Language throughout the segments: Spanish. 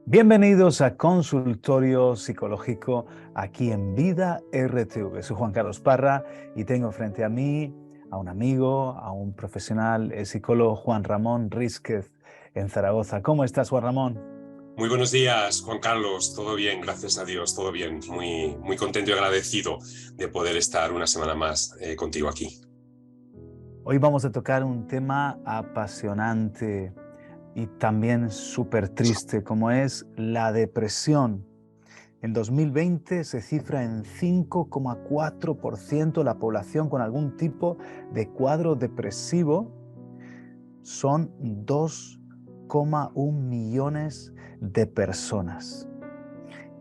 Bienvenidos a Consultorio Psicológico aquí en Vida RTV. Soy Juan Carlos Parra y tengo frente a mí a un amigo, a un profesional, el psicólogo Juan Ramón Rísquez en Zaragoza. ¿Cómo estás, Juan Ramón? Muy buenos días, Juan Carlos. Todo bien, gracias a Dios, todo bien. Muy contento y agradecido de poder estar una semana más contigo aquí. Hoy vamos a tocar un tema apasionante y también súper triste, como es la depresión. En 2020 se cifra en 5,4% la población con algún tipo de cuadro depresivo. Son 2,1 millones de personas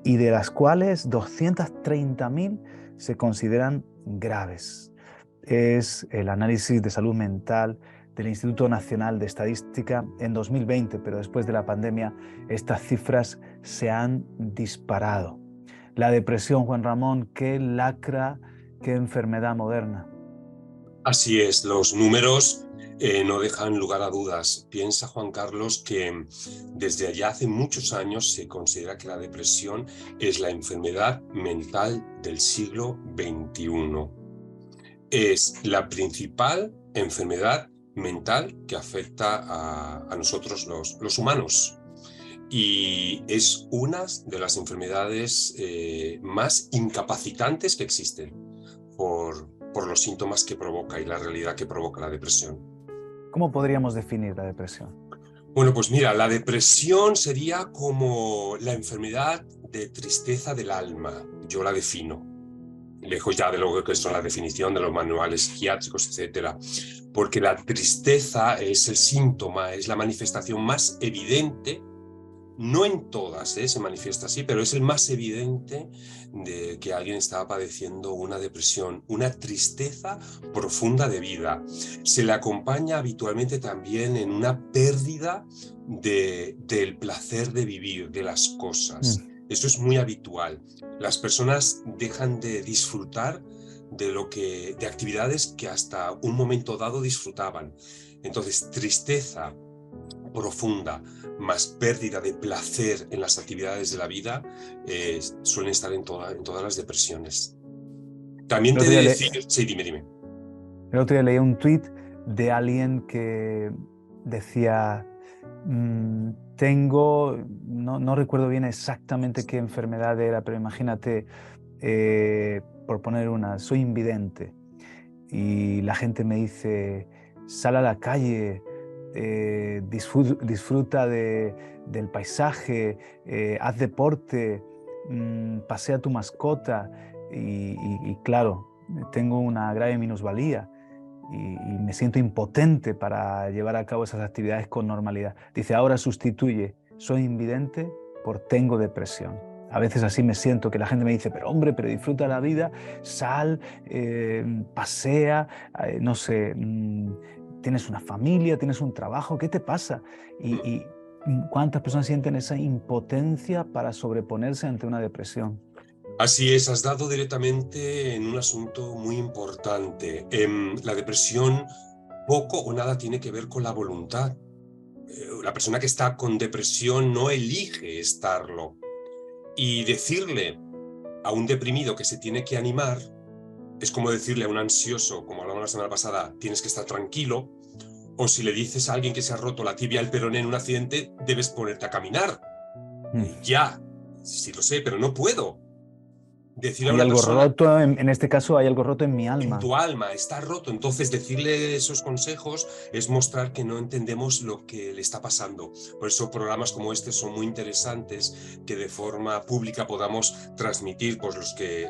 y de las cuales 230.000 se consideran graves. Es el análisis de salud mental del Instituto Nacional de Estadística en 2020, pero después de la pandemia estas cifras se han disparado. La depresión, Juan Ramón, qué lacra, qué enfermedad moderna. Así es, los números no dejan lugar a dudas. Piensa, Juan Carlos, que desde allá hace muchos años se considera que la depresión es la enfermedad mental del siglo XXI. Es la principal enfermedad mental que afecta a nosotros los humanos. Y es una de las enfermedades más incapacitantes que existen por los síntomas que provoca y la realidad que provoca la depresión. ¿Cómo podríamos definir la depresión? Bueno, pues mira, la depresión sería como la enfermedad de tristeza del alma. Yo la defino, lejos ya de lo que son la definición de los manuales psiquiátricos, etcétera, porque la tristeza es el síntoma, es la manifestación más evidente. No en todas se manifiesta así, pero es el más evidente de que alguien está padeciendo una depresión, una tristeza profunda de vida. Se le acompaña habitualmente también en una pérdida del placer de vivir, de las cosas. Eso es muy habitual. Las personas dejan de disfrutar de actividades que hasta un momento dado disfrutaban. Entonces, tristeza profunda más pérdida de placer en las actividades de la vida suelen estar en todas las depresiones. También te he de decir... Sí, dime. El otro día leí un tuit de alguien que decía, no recuerdo bien exactamente qué enfermedad era, pero imagínate, por poner una, soy invidente y la gente me dice, sal a la calle, disfruta del paisaje, haz deporte, pasea tu mascota y claro, tengo una grave minusvalía y me siento impotente para llevar a cabo esas actividades con normalidad. Dice, ahora sustituye soy invidente por tengo depresión. A veces así me siento, que la gente me dice, pero hombre, pero disfruta la vida, sal, pasea, no sé, tienes una familia, tienes un trabajo, ¿qué te pasa? Y ¿cuántas personas sienten esa impotencia para sobreponerse ante una depresión? Así es, has dado directamente en un asunto muy importante. La depresión poco o nada tiene que ver con la voluntad. La persona que está con depresión no elige estarlo. Y decirle a un deprimido que se tiene que animar es como decirle a un ansioso, como hablamos la semana pasada, tienes que estar tranquilo. O si le dices a alguien que se ha roto la tibia del peroné en un accidente, debes ponerte a caminar. Ya, sí lo sé, pero no puedo. Decirle a hay una algo persona, roto, en este caso hay algo roto en mi alma. en tu alma está roto, entonces decirle esos consejos es mostrar que no entendemos lo que le está pasando. Por eso programas como este son muy interesantes, que de forma pública podamos transmitir, pues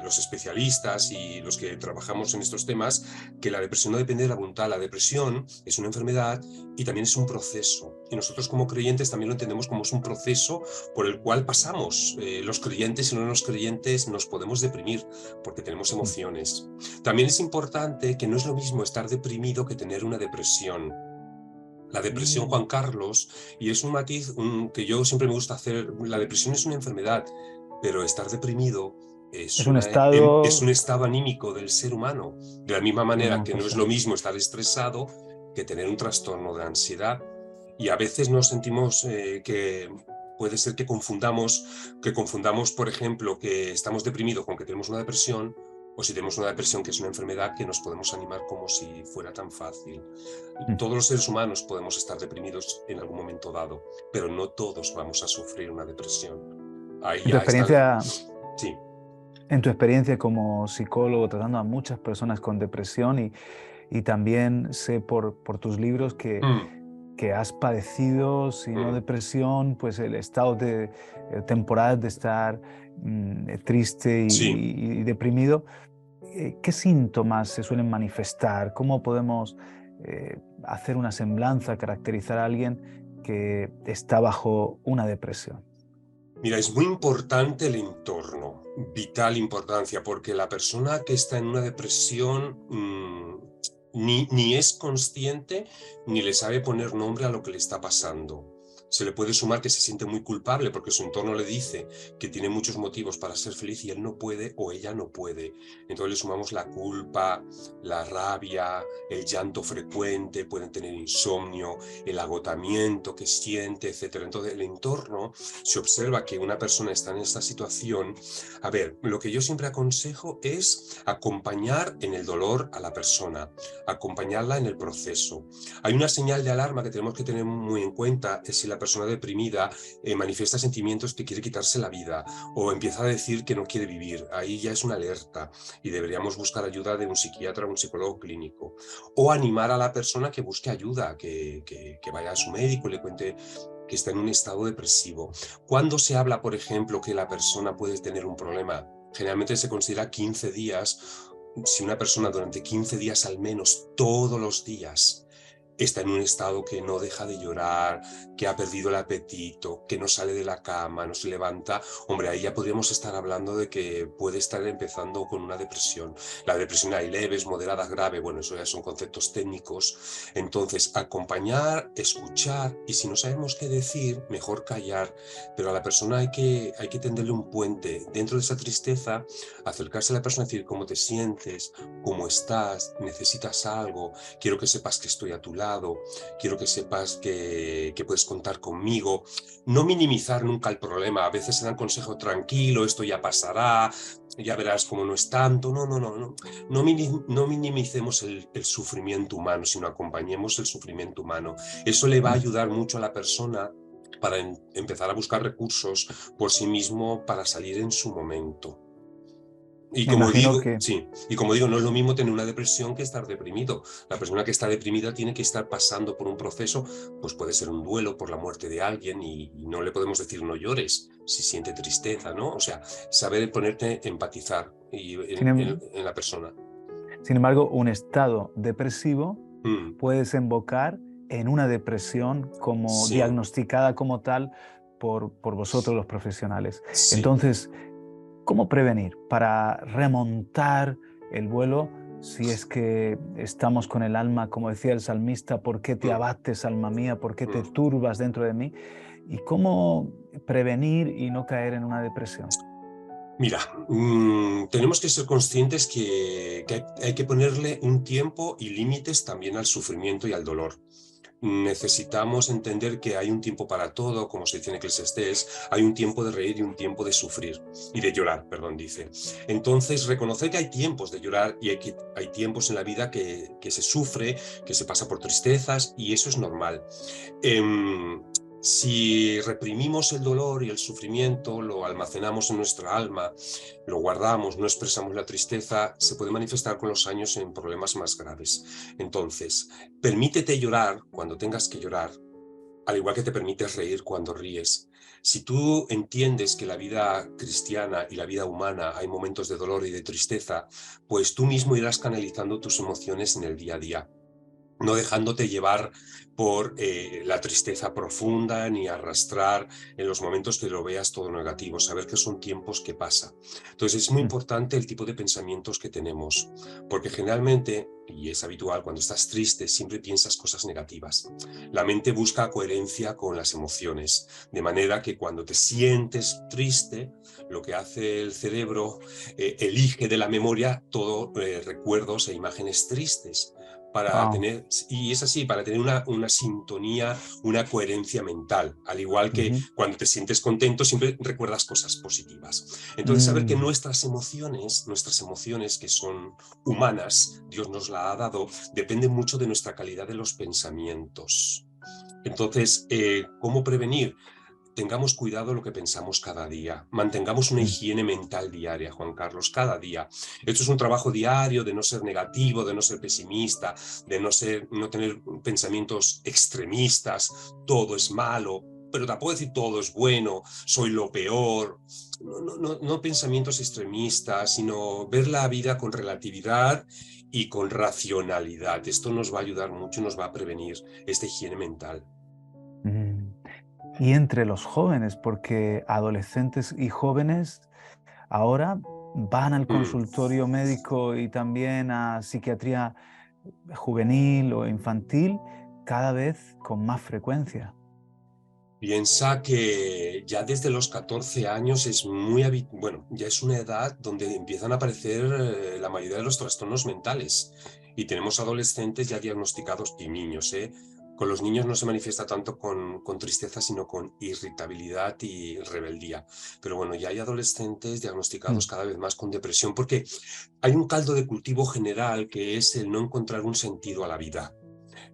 los especialistas y los que trabajamos en estos temas, que la depresión no depende de la voluntad. La depresión es una enfermedad y también es un proceso. Y nosotros como creyentes también lo entendemos como es un proceso por el cual pasamos. Los creyentes y no los creyentes nos podemos deprimir porque tenemos emociones. También es importante que no es lo mismo estar deprimido que tener una depresión. La depresión, Juan Carlos, y es un matiz que yo siempre me gusta hacer, la depresión es una enfermedad, pero estar deprimido es un estado anímico del ser humano. De la misma manera que no es lo mismo estar estresado que tener un trastorno de ansiedad. Y a veces nos sentimos que Puede ser que confundamos, por ejemplo, que estamos deprimidos con que tenemos una depresión, o si tenemos una depresión que es una enfermedad, que nos podemos animar como si fuera tan fácil. Todos los seres humanos podemos estar deprimidos en algún momento dado, pero no todos vamos a sufrir una depresión. Ahí En tu ya experiencia, sí. en tu experiencia como psicólogo tratando a muchas personas con depresión y también sé por tus libros que has padecido, si no depresión, pues el estado de temporal de estar triste Sí. y deprimido. ¿Qué síntomas se suelen manifestar? ¿Cómo podemos hacer una semblanza, caracterizar a alguien que está bajo una depresión? Mira, es muy importante el entorno, vital importancia, porque la persona que está en una depresión ni es consciente ni le sabe poner nombre a lo que le está pasando. Se le puede sumar que se siente muy culpable porque su entorno le dice que tiene muchos motivos para ser feliz y él no puede o ella no puede. Entonces le sumamos la culpa, la rabia, el llanto frecuente, pueden tener insomnio, el agotamiento que siente, etc. Entonces el entorno, se observa que una persona está en esta situación. A ver, lo que yo siempre aconsejo es acompañar en el dolor a la persona, acompañarla en el proceso. Hay una señal de alarma que tenemos que tener muy en cuenta, es si la persona deprimida manifiesta sentimientos que quiere quitarse la vida o empieza a decir que no quiere vivir. Ahí ya es una alerta y deberíamos buscar ayuda de un psiquiatra o un psicólogo clínico. O animar a la persona que busque ayuda, que vaya a su médico y le cuente que está en un estado depresivo. Cuando se habla, por ejemplo, que la persona puede tener un problema, generalmente se considera 15 días. Si una persona durante 15 días al menos, todos los días, está en un estado que no deja de llorar, que ha perdido el apetito, que no sale de la cama, no se levanta, hombre, ahí ya podríamos estar hablando de que puede estar empezando con una depresión. La depresión hay leves, moderadas, grave, bueno, eso ya son conceptos técnicos. Entonces, acompañar, escuchar, y si no sabemos qué decir, mejor callar, pero a la persona hay que tenderle un puente. Dentro de esa tristeza, acercarse a la persona y decir cómo te sientes, cómo estás, necesitas algo, quiero que sepas que estoy a tu lado, quiero que sepas que puedes contar conmigo. No minimizar nunca el problema. A veces se dan consejo tranquilo, esto ya pasará, ya verás cómo no es tanto. No minimicemos el sufrimiento humano, sino acompañemos el sufrimiento humano. Eso le va a ayudar mucho a la persona para empezar a buscar recursos por sí mismo para salir en su momento. Y Me como imagino digo, que sí, y como digo, no es lo mismo tener una depresión que estar deprimido. La persona que está deprimida tiene que estar pasando por un proceso, pues puede ser un duelo por la muerte de alguien y no le podemos decir no llores si siente tristeza, ¿no? O sea, saber ponerte, empatizar en la persona. sin embargo, un estado depresivo Mm, puede desembocar en una depresión como sí, diagnosticada como tal por vosotros los profesionales. sí. Entonces, ¿cómo prevenir para remontar el vuelo si es que estamos con el alma, como decía el salmista, ¿por qué te Mm, abates, alma mía? ¿Por qué te mm. turbas dentro de mí? ¿Y cómo prevenir y no caer en una depresión? Mira, tenemos que ser conscientes que hay que ponerle un tiempo y límites también al sufrimiento y al dolor. Necesitamos entender que hay un tiempo para todo, como se dice en Eclesiastés, hay un tiempo de reír y un tiempo de sufrir, y de llorar, perdón, dice. Entonces, reconocer que hay tiempos de llorar y hay tiempos en la vida que se sufre, que se pasa por tristezas, y eso es normal. Si reprimimos el dolor y el sufrimiento, lo almacenamos en nuestra alma, lo guardamos, no expresamos la tristeza, se puede manifestar con los años en problemas más graves. Entonces, permítete llorar cuando tengas que llorar, al igual que te permites reír cuando ríes. Si tú entiendes que la vida cristiana y la vida humana hay momentos de dolor y de tristeza, pues tú mismo irás canalizando tus emociones en el día a día, no dejándote llevar por la tristeza profunda ni arrastrar en los momentos que lo veas todo negativo, saber que son tiempos que pasan. Entonces es muy importante el tipo de pensamientos que tenemos, porque generalmente, y es habitual, cuando estás triste siempre piensas cosas negativas. La mente busca coherencia con las emociones, de manera que cuando te sientes triste, lo que hace el cerebro, elige de la memoria todo recuerdos e imágenes tristes, para Wow. tener, y es así, para tener una sintonía, una coherencia mental, al igual que Ujú. cuando te sientes contento siempre recuerdas cosas positivas. Entonces saber que Mm, nuestras emociones que son humanas, Dios nos la ha dado, depende mucho de nuestra calidad de los pensamientos. Entonces, ¿cómo prevenir? Tengamos cuidado lo que pensamos cada día, mantengamos una mm, higiene mental diaria, Juan Carlos, cada día. Esto es un trabajo diario de no ser negativo, de no ser pesimista, de no tener pensamientos extremistas, todo es malo, pero tampoco decir todo es bueno, soy lo peor. No pensamientos extremistas, sino ver la vida con relatividad y con racionalidad. Esto nos va a ayudar mucho, nos va a prevenir esta higiene mental. mm. Y entre los jóvenes, porque adolescentes y jóvenes ahora van al Mm. consultorio médico y también a psiquiatría juvenil o infantil cada vez con más frecuencia. Piensa que ya desde los 14 años es bueno, ya es una edad donde empiezan a aparecer la mayoría de los trastornos mentales. Y tenemos adolescentes ya diagnosticados y niños, ¿eh? Con los niños no se manifiesta tanto con tristeza, sino con irritabilidad y rebeldía. Pero bueno, ya hay adolescentes diagnosticados Mm, cada vez más con depresión porque hay un caldo de cultivo general que es el no encontrar un sentido a la vida,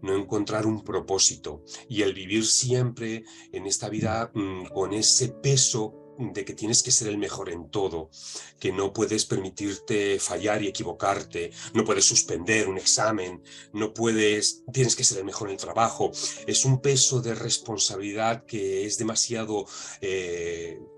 no encontrar un propósito y el vivir siempre en esta mm. vida con ese peso de que tienes que ser el mejor en todo, que no puedes permitirte fallar y equivocarte, no puedes suspender un examen, tienes que ser el mejor en el trabajo. Es un peso de responsabilidad que es demasiado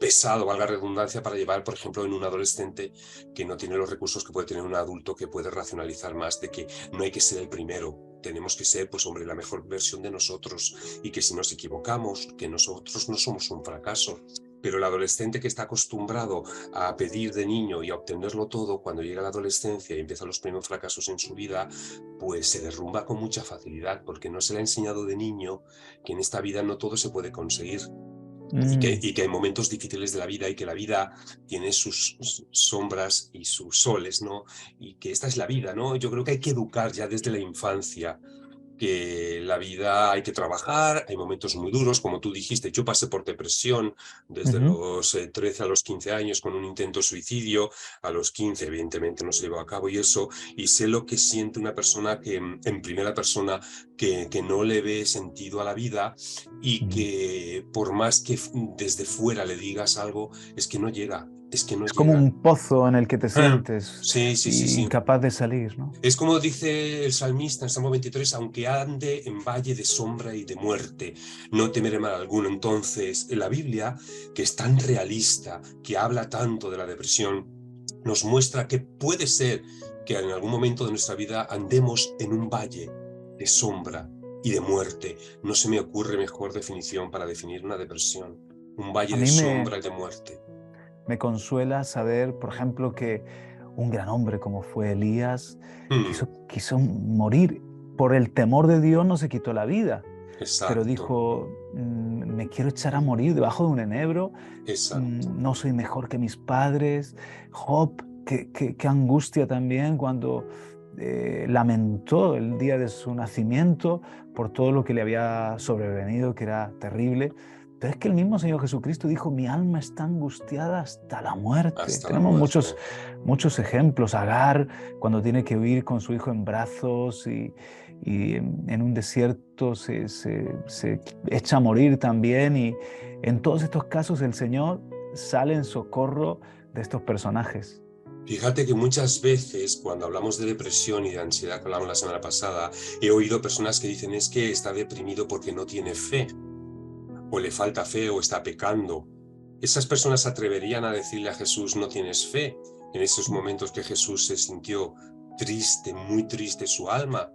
pesado, valga la redundancia, para llevar, por ejemplo, en un adolescente que no tiene los recursos que puede tener un adulto, que puede racionalizar más de que no hay que ser el primero, tenemos que ser, pues hombre, la mejor versión de nosotros y que si nos equivocamos, que nosotros no somos un fracaso. Pero el adolescente que está acostumbrado a pedir de niño y a obtenerlo todo, cuando llega a la adolescencia y empiezan los primeros fracasos en su vida, pues se derrumba con mucha facilidad porque no se le ha enseñado de niño que en esta vida no todo se puede conseguir. Mm. Y que hay momentos difíciles de la vida y que la vida tiene sus sombras y sus soles, ¿no? Y que esta es la vida, ¿no? Yo creo que hay que educar ya desde la infancia que la vida hay que trabajar, hay momentos muy duros, como tú dijiste, yo pasé por depresión desde Ujú. los 13 a los 15 años con un intento de suicidio, a los 15 evidentemente no se llevó a cabo y eso, y sé lo que siente una persona que en primera persona que no le ve sentido a la vida y Mm. que por más que desde fuera le digas algo, es que no llega, es que no Es como llega. un pozo en el que te sientes Sí, sí, sí, y sí. incapaz de salir, ¿no? Es como dice el salmista en Salmo 23, aunque ande en valle de sombra y de muerte, no temeré mal alguno. Entonces, en la Biblia, que es tan realista, que habla tanto de la depresión, nos muestra que puede ser que en algún momento de nuestra vida andemos en un valle de sombra y de muerte. No se me ocurre mejor definición para definir una depresión. Un valle A de mí sombra y de muerte. me consuela saber, por ejemplo, que un gran hombre como fue Elías Hmm, quiso morir. Por el temor de Dios no se quitó la vida, pero exacto, dijo, me quiero echar a morir debajo de un enebro, exacto. no soy mejor que mis padres. Job, qué angustia también cuando lamentó el día de su nacimiento por todo lo que le había sobrevenido, que era terrible. Pero es que el mismo Señor Jesucristo dijo, mi alma está angustiada hasta la muerte. Hasta la Tenemos muchos, muerte. muchos ejemplos. Agar, cuando tiene que huir con su hijo en brazos y en un desierto se echa a morir también. Y en todos estos casos el Señor sale en socorro de estos personajes. Fíjate que muchas veces cuando hablamos de depresión y de ansiedad que hablamos la semana pasada, he oído personas que dicen es que está deprimido porque no tiene fe, o le falta fe, o está pecando. Esas personas se atreverían a decirle a Jesús no tienes fe en esos momentos que Jesús se sintió triste, muy triste su alma,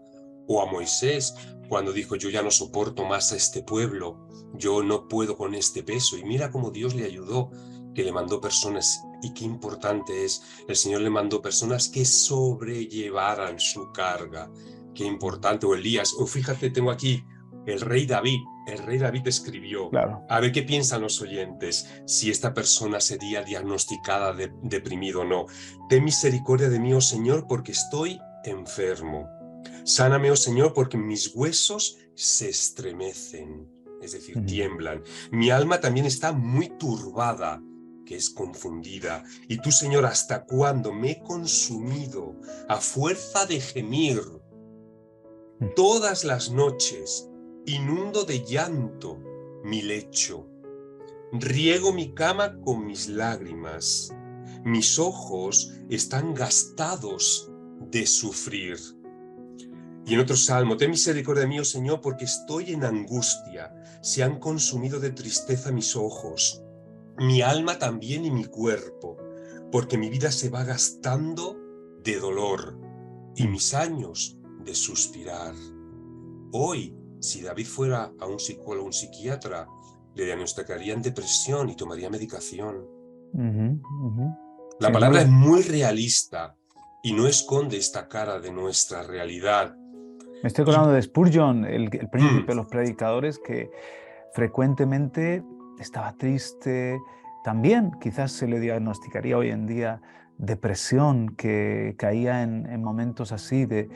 o a Moisés cuando dijo yo ya no soporto más a este pueblo, yo no puedo con este peso, y mira cómo Dios le ayudó, que le mandó personas, y qué importante es, el Señor le mandó personas que sobrellevaran su carga, qué importante, o Elías, o fíjate, tengo aquí el rey David escribió, Claro. a ver qué piensan los oyentes, si esta persona sería diagnosticada deprimido o no. Ten misericordia de mí, oh Señor, porque estoy enfermo. Sáname, oh Señor, porque mis huesos se estremecen, es decir, tiemblan. Mi alma también está muy turbada, que es confundida. Y tú, Señor, ¿hasta cuándo me he consumido a fuerza de gemir? Todas las noches inundo de llanto mi lecho. Riego mi cama con mis lágrimas. Mis ojos están gastados de sufrir. Y en otro salmo, ten misericordia de mí, oh Señor, porque estoy en angustia. Se han consumido de tristeza mis ojos, mi alma también y mi cuerpo, porque mi vida se va gastando de dolor y mis años de suspirar. Hoy, si David fuera a un psicólogo o un psiquiatra, le diagnosticarían depresión y tomaría medicación. La Sin palabra duda. es muy realista y no esconde esta cara de nuestra realidad. Me estoy acordando de Spurgeon, el príncipe de los predicadores, que frecuentemente estaba triste. También quizás se le diagnosticaría hoy en día depresión, que caía en momentos así de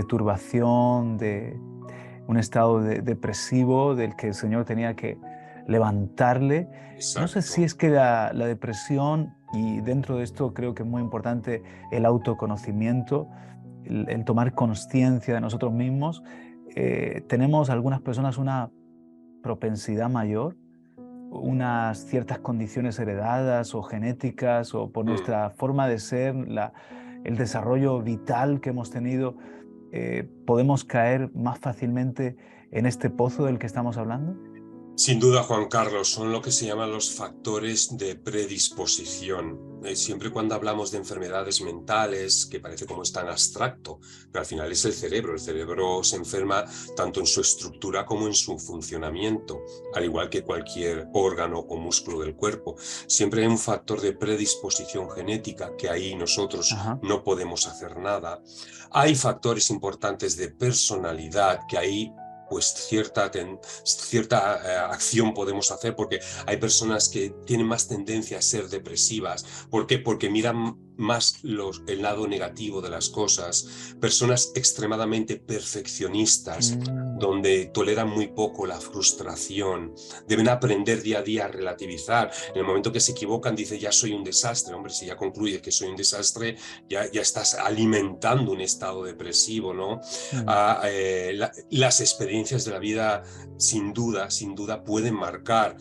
turbación, de un estado depresivo del que el Señor tenía que levantarle. Exacto. No sé si es que la depresión, y dentro de esto creo que es muy importante el autoconocimiento, el tomar conciencia de nosotros mismos. Tenemos algunas personas una propensidad mayor, unas ciertas condiciones heredadas o genéticas o por nuestra forma de ser, el desarrollo vital que hemos tenido, podemos caer más fácilmente en este pozo del que estamos hablando. Sin duda, Juan Carlos, son lo que se llaman los factores de predisposición. Siempre cuando hablamos de enfermedades mentales, que parece como es tan abstracto, pero al final es el cerebro. El cerebro se enferma tanto en su estructura como en su funcionamiento, al igual que cualquier órgano o músculo del cuerpo. Siempre hay un factor de predisposición genética, que ahí nosotros no podemos hacer nada. Hay factores importantes de personalidad, que ahí pues cierta acción podemos hacer, porque hay personas que tienen más tendencia a ser depresivas. ¿Por qué? Porque miran más el lado negativo de las cosas. Personas extremadamente perfeccionistas, donde toleran muy poco la frustración. Deben aprender día a día a relativizar. En el momento que se equivocan, dice, ya soy un desastre. Hombre, si ya concluye que soy un desastre, ya estás alimentando un estado depresivo, ¿no? Las experiencias de la vida, sin duda, pueden marcar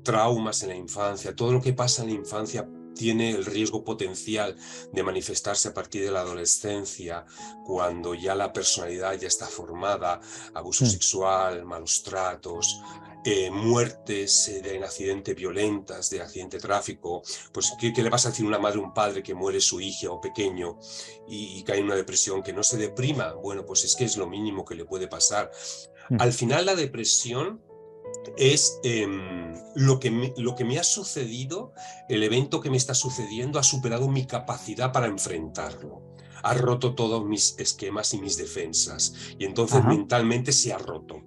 traumas en la infancia. Todo lo que pasa en la infancia tiene el riesgo potencial de manifestarse a partir de la adolescencia, cuando ya la personalidad ya está formada, abuso sexual, malos tratos, muertes en accidente violentas, de accidente de tráfico. Pues ¿qué le vas a decir a una madre o un padre que muere su hija o pequeño y cae en una depresión? Que no se deprima. Bueno, pues es que es lo mínimo que le puede pasar. Al final la depresión es lo que me ha sucedido, el evento que me está sucediendo ha superado mi capacidad para enfrentarlo. Ha roto todos mis esquemas y mis defensas, y entonces mentalmente se ha roto.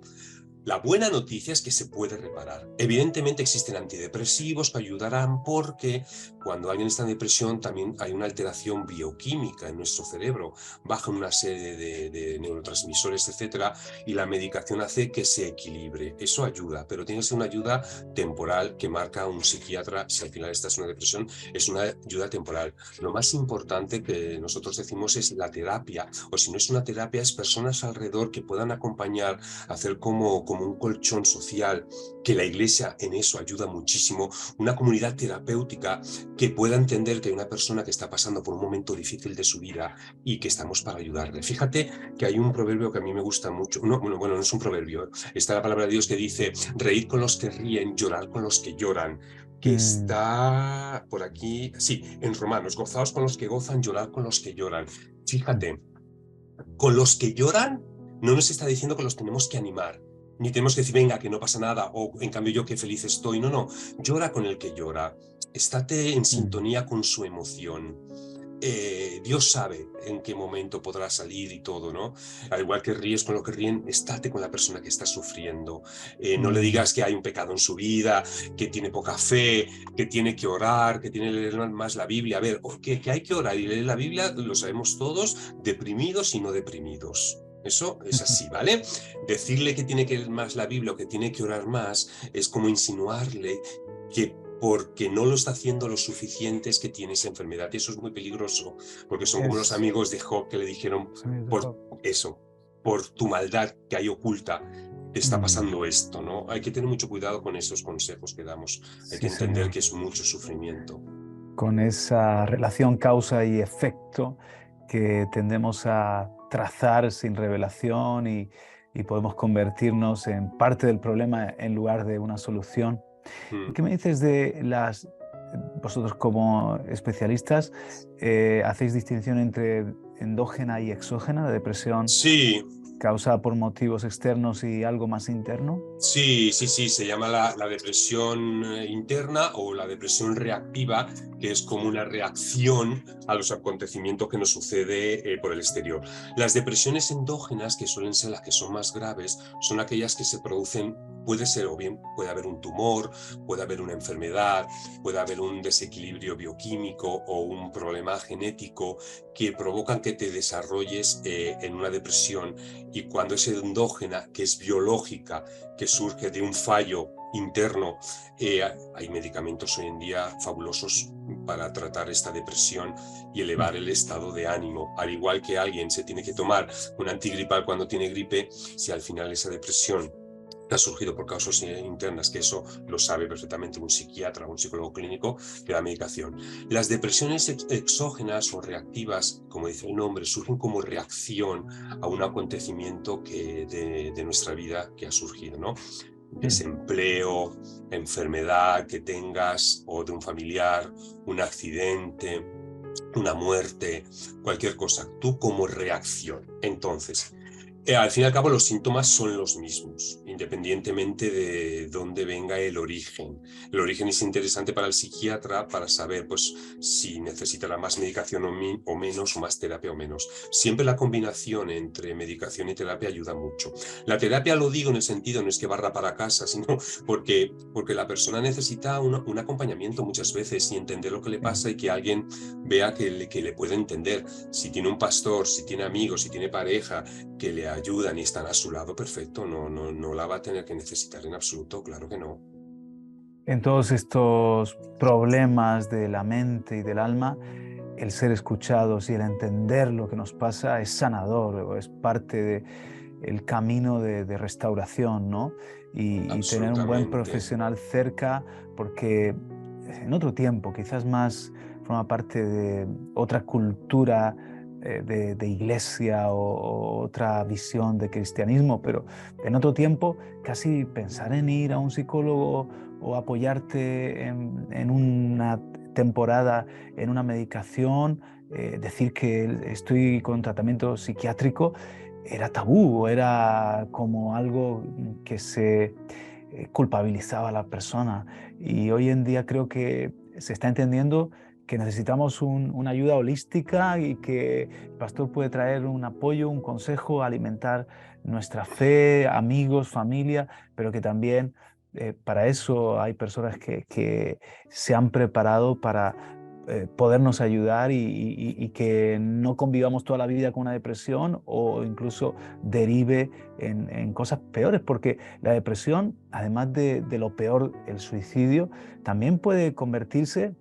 La buena noticia es que se puede reparar. Evidentemente existen antidepresivos que ayudarán, porque cuando alguien está en depresión también hay una alteración bioquímica en nuestro cerebro. Bajan una serie de neurotransmisores, etcétera, y la medicación hace que se equilibre. Eso ayuda, pero tiene que ser una ayuda temporal que marca un psiquiatra. Si al final estás en una depresión, es una ayuda temporal. Lo más importante que nosotros decimos es la terapia, o si no es una terapia, es personas alrededor que puedan acompañar, hacer como un colchón social, que la Iglesia en eso ayuda muchísimo, una comunidad terapéutica que pueda entender que hay una persona que está pasando por un momento difícil de su vida y que estamos para ayudarle. Fíjate que hay un proverbio que a mí me gusta mucho, bueno, no es un proverbio, está la palabra de Dios que dice, reír con los que ríen, llorar con los que lloran, que está por aquí, sí, en Romanos, gozaos con los que gozan, llorar con los que lloran. Fíjate, con los que lloran no nos está diciendo que los tenemos que animar, ni tenemos que decir, venga, que no pasa nada, o en cambio yo qué feliz estoy. No, llora con el que llora, estate en sintonía con su emoción. Dios sabe en qué momento podrá salir y todo, ¿no? Al igual que ríes con lo que ríen, estate con la persona que está sufriendo. No le digas que hay un pecado en su vida, que tiene poca fe, que tiene que orar, que tiene que leer más la Biblia. A ver, que hay que orar y leer la Biblia, lo sabemos todos, deprimidos y no deprimidos. Eso es así, ¿vale? Decirle que tiene que leer más la Biblia o que tiene que orar más es como insinuarle que porque no lo está haciendo lo suficiente es que tiene esa enfermedad. Y eso es muy peligroso, porque son como los Es, amigos de Job que le dijeron, los amigos de por Job. eso, por tu maldad que hay oculta, te está Mm, pasando esto, ¿no? Hay que tener mucho cuidado con esos consejos que damos. Hay que sí, entender señor. que es mucho sufrimiento. Con esa relación causa y efecto que tendemos a trazar sin revelación y podemos convertirnos en parte del problema en lugar de una solución. ¿Y Mm. qué me dices de vosotros como especialistas, hacéis distinción entre endógena y exógena, la depresión Sí, causada por motivos externos y algo más interno? sí, sí, sí, se llama la depresión interna o la depresión reactiva, que es como una reacción a los acontecimientos que nos sucede por el exterior. Las depresiones endógenas, que suelen ser las que son más graves, son aquellas que se producen, puede ser o bien puede haber un tumor, puede haber una enfermedad, puede haber un desequilibrio bioquímico o un problema genético que provocan que te desarrolles en una depresión, y cuando es endógena, que es biológica, que surge de un fallo interno, hay medicamentos hoy en día fabulosos para tratar esta depresión y elevar el estado de ánimo. Al igual que alguien se tiene que tomar un antigripal cuando tiene gripe, si al final esa depresión ha surgido por causas internas, que eso lo sabe perfectamente un psiquiatra o un psicólogo clínico, que da medicación. Las depresiones exógenas o reactivas, como dice el nombre, surgen como reacción a un acontecimiento de nuestra vida que ha surgido, ¿no? Desempleo, enfermedad que tengas o de un familiar, un accidente, una muerte, cualquier cosa, tú como reacción. Entonces, al fin y al cabo los síntomas son los mismos, independientemente de dónde venga el origen. El origen es interesante para el psiquiatra para saber pues, si necesitará más medicación o menos, o más terapia o menos. Siempre la combinación entre medicación y terapia ayuda mucho. La terapia, lo digo en el sentido, no es que barra para casa, sino porque la persona necesita un acompañamiento muchas veces y entender lo que le Sí. pasa y que alguien vea que le puede entender. Si tiene un pastor, si tiene amigos, si tiene pareja que le ayudan y están a su lado, perfecto, no la va a tener que necesitar en absoluto, claro que no. En todos estos problemas de la mente y del alma, el ser escuchados y el entender lo que nos pasa es sanador o es parte del camino de restauración, ¿no? Y tener un buen Absolutamente. profesional cerca, porque en otro tiempo, quizás más forma parte de otra cultura de iglesia o otra visión de cristianismo, pero en otro tiempo casi pensar en ir a un psicólogo o apoyarte en una temporada en una medicación, decir que estoy con tratamiento psiquiátrico, era tabú, era como algo que se culpabilizaba a la persona. Y hoy en día creo que se está entendiendo que necesitamos una ayuda holística y que el pastor puede traer un apoyo, un consejo, alimentar nuestra fe, amigos, familia, pero que también para eso hay personas que se han preparado para podernos ayudar y que no convivamos toda la vida con una depresión o incluso derive en cosas peores, porque la depresión, además de lo peor, el suicidio, también puede convertirse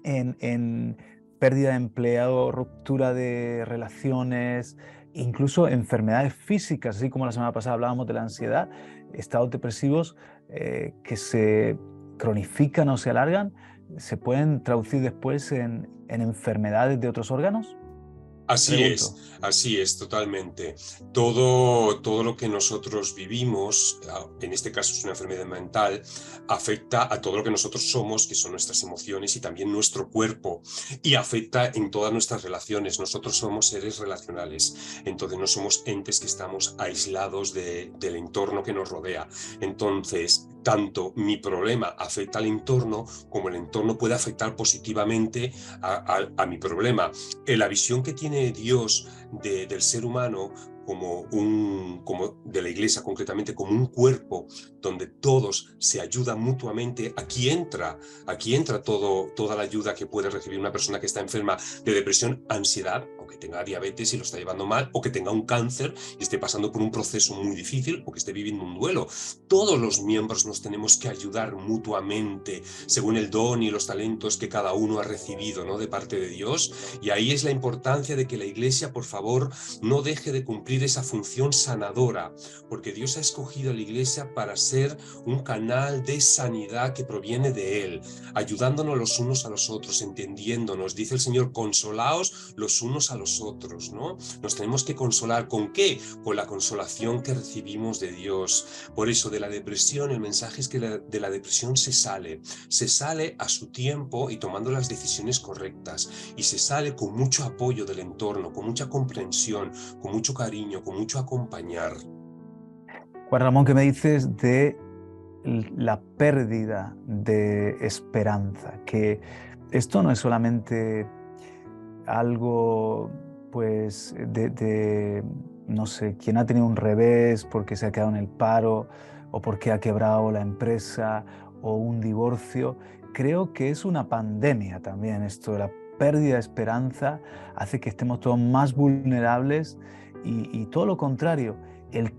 en pérdida de empleo, ruptura de relaciones, incluso enfermedades físicas, así como la semana pasada hablábamos de la ansiedad, estados depresivos que se cronifican o se alargan, se pueden traducir después en enfermedades de otros órganos. Pregunto. Así es, totalmente. Todo lo que nosotros vivimos, en este caso es una enfermedad mental, afecta a todo lo que nosotros somos, que son nuestras emociones y también nuestro cuerpo, y afecta en todas nuestras relaciones. Nosotros somos seres relacionales, entonces no somos entes que estamos aislados del entorno que nos rodea. Entonces, tanto mi problema afecta al entorno como el entorno puede afectar positivamente a mi problema. La visión que tiene Dios del ser humano como de la iglesia concretamente, como un cuerpo donde todos se ayudan mutuamente, aquí entra toda la ayuda que puede recibir una persona que está enferma de depresión, ansiedad o que tenga diabetes y lo está llevando mal, o que tenga un cáncer y esté pasando por un proceso muy difícil, o que esté viviendo un duelo. Todos los miembros nos tenemos que ayudar mutuamente, según el don y los talentos que cada uno ha recibido, ¿no?, de parte de Dios. Y ahí es la importancia de que la Iglesia, por favor, no deje de cumplir esa función sanadora, porque Dios ha escogido a la Iglesia para ser un canal de sanidad que proviene de Él, ayudándonos los unos a los otros, entendiéndonos. Dice el Señor, consolaos los unos a los otros, ¿no? Nos tenemos que consolar. ¿Con qué? Con la consolación que recibimos de Dios. Por eso, de la depresión, el mensaje es que de la depresión se sale a su tiempo y tomando las decisiones correctas, y se sale con mucho apoyo del entorno, con mucha comprensión, con mucho cariño, con mucho acompañar. Juan Ramón, ¿qué me dices de la pérdida de esperanza? Que esto no es solamente algo, pues, no sé, quien ha tenido un revés porque se ha quedado en el paro o porque ha quebrado la empresa o un divorcio. Creo que es una pandemia también esto. La pérdida de esperanza hace que estemos todos más vulnerables y todo lo contrario, el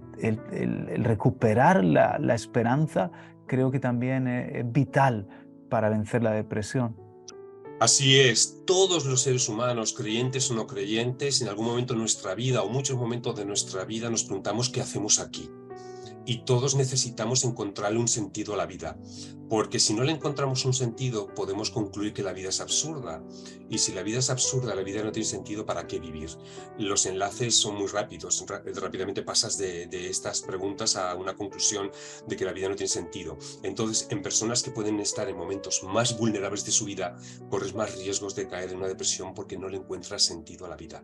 recuperar la esperanza creo que también es vital para vencer la depresión. Así es, todos los seres humanos, creyentes o no creyentes, en algún momento de nuestra vida o muchos momentos de nuestra vida nos preguntamos qué hacemos aquí. Y todos necesitamos encontrarle un sentido a la vida, porque si no le encontramos un sentido, podemos concluir que la vida es absurda. Y si la vida es absurda, la vida no tiene sentido, ¿para qué vivir? Los enlaces son muy rápidos, rápidamente pasas de estas preguntas a una conclusión de que la vida no tiene sentido. Entonces, en personas que pueden estar en momentos más vulnerables de su vida, corres más riesgos de caer en una depresión porque no le encuentras sentido a la vida.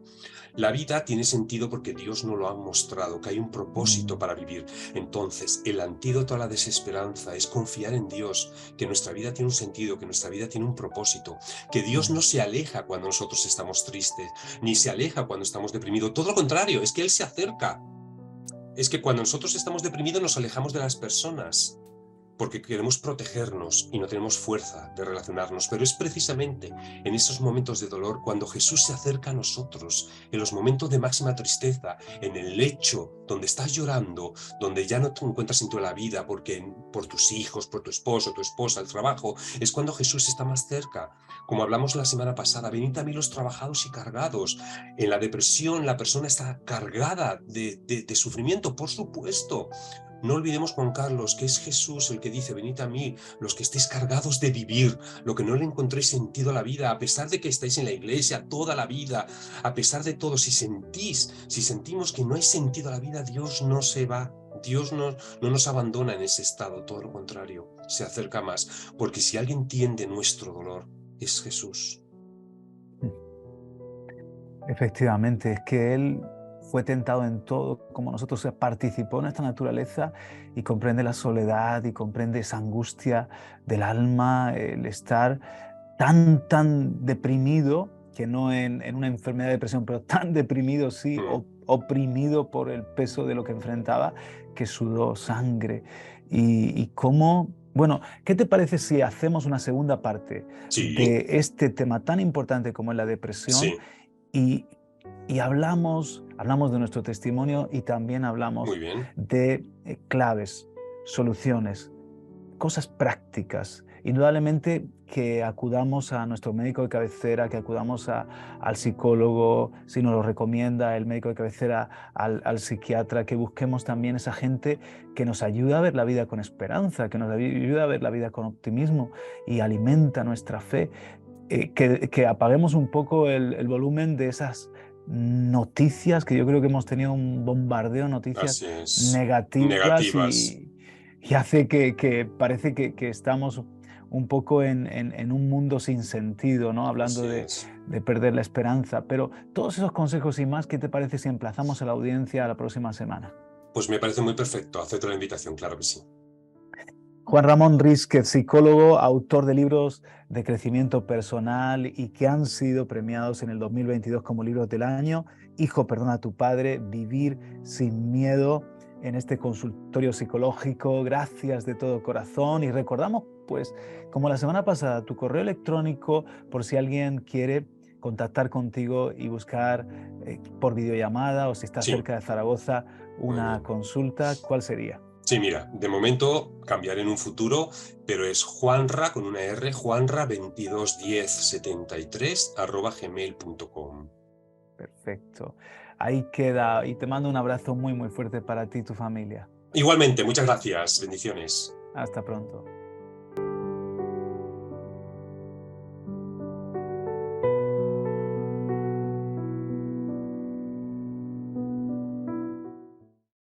La vida tiene sentido porque Dios nos lo ha mostrado, que hay un propósito para vivir. Entonces, el antídoto a la desesperanza es confiar en Dios, que nuestra vida tiene un sentido, que nuestra vida tiene un propósito, que Dios no se aleja cuando nosotros estamos tristes, ni se aleja cuando estamos deprimidos. Todo lo contrario, es que Él se acerca. Es que cuando nosotros estamos deprimidos nos alejamos de las personas, porque queremos protegernos y no tenemos fuerza de relacionarnos, pero es precisamente en esos momentos de dolor cuando Jesús se acerca a nosotros, en los momentos de máxima tristeza, en el lecho donde estás llorando, donde ya no te encuentras en toda la vida porque por tus hijos, por tu esposo, tu esposa, el trabajo, es cuando Jesús está más cerca. Como hablamos la semana pasada, venid a mí los trabajados y cargados. En la depresión la persona está cargada de sufrimiento, por supuesto. No olvidemos, Juan Carlos, que es Jesús el que dice, venid a mí, los que estéis cargados de vivir, lo que no le encontréis sentido a la vida, a pesar de que estáis en la iglesia toda la vida, a pesar de todo, si sentimos que no hay sentido a la vida, Dios no se va, Dios no nos abandona en ese estado, todo lo contrario, se acerca más, porque si alguien entiende nuestro dolor, es Jesús. Efectivamente, es que Él fue tentado en todo, como nosotros, participó en nuestra naturaleza y comprende la soledad y comprende esa angustia del alma, el estar tan deprimido, que no en una enfermedad de depresión, pero tan deprimido, sí, oprimido por el peso de lo que enfrentaba, que sudó sangre. Y cómo, bueno, ¿qué te parece si hacemos una segunda parte Sí, de este tema tan importante como es la depresión? sí, Y hablamos de nuestro testimonio y también hablamos muy bien. de claves, soluciones, cosas prácticas. Indudablemente que acudamos a nuestro médico de cabecera, que acudamos al psicólogo, si nos lo recomienda el médico de cabecera, al psiquiatra, que busquemos también esa gente que nos ayuda a ver la vida con esperanza, que nos ayuda a ver la vida con optimismo y alimenta nuestra fe. Que apaguemos un poco el volumen de esas noticias, que yo creo que hemos tenido un bombardeo de noticias Así es. negativas Negativas. y hace que parece que estamos un poco en un mundo sin sentido, ¿no? Hablando Así de es. perder la esperanza. Pero todos esos consejos y más, ¿qué te parece si emplazamos a la audiencia la próxima semana? Pues me parece muy perfecto. Acepto la invitación, claro que sí. Juan Ramón Rísquez, psicólogo, autor de libros de crecimiento personal y que han sido premiados en el 2022 como libros del año. Hijo, perdona a tu padre, Vivir sin miedo, en este consultorio psicológico. Gracias de todo corazón. Y recordamos, pues, como la semana pasada, tu correo electrónico por si alguien quiere contactar contigo y buscar por videollamada o si estás Sí. cerca de Zaragoza una bien. consulta, ¿cuál sería? Sí, mira, de momento cambiaré en un futuro, pero es Juanra con una R, juanra221073 @gmail.com. Perfecto. Ahí queda y te mando un abrazo muy, muy fuerte para ti y tu familia. Igualmente, muchas gracias. Bendiciones. Hasta pronto.